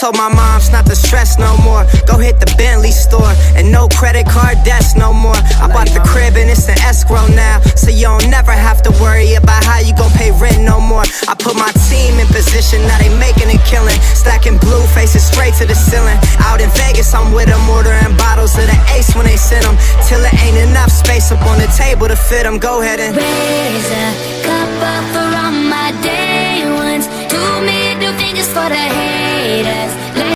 told my moms not to stress no more. Go hit the Bentley store and no credit card debts no more. I bought the crib and it's an escrow now, so you don't never have to worry about how you gon' pay rent no more. I put my team in position, now they making a killing. Stacking blue faces straight to the ceiling. Out in Vegas, I'm with them, ordering bottles of the Ace when they send them, till it ain't enough space up on the table to fit them. Go ahead and raise a cup up for all my days.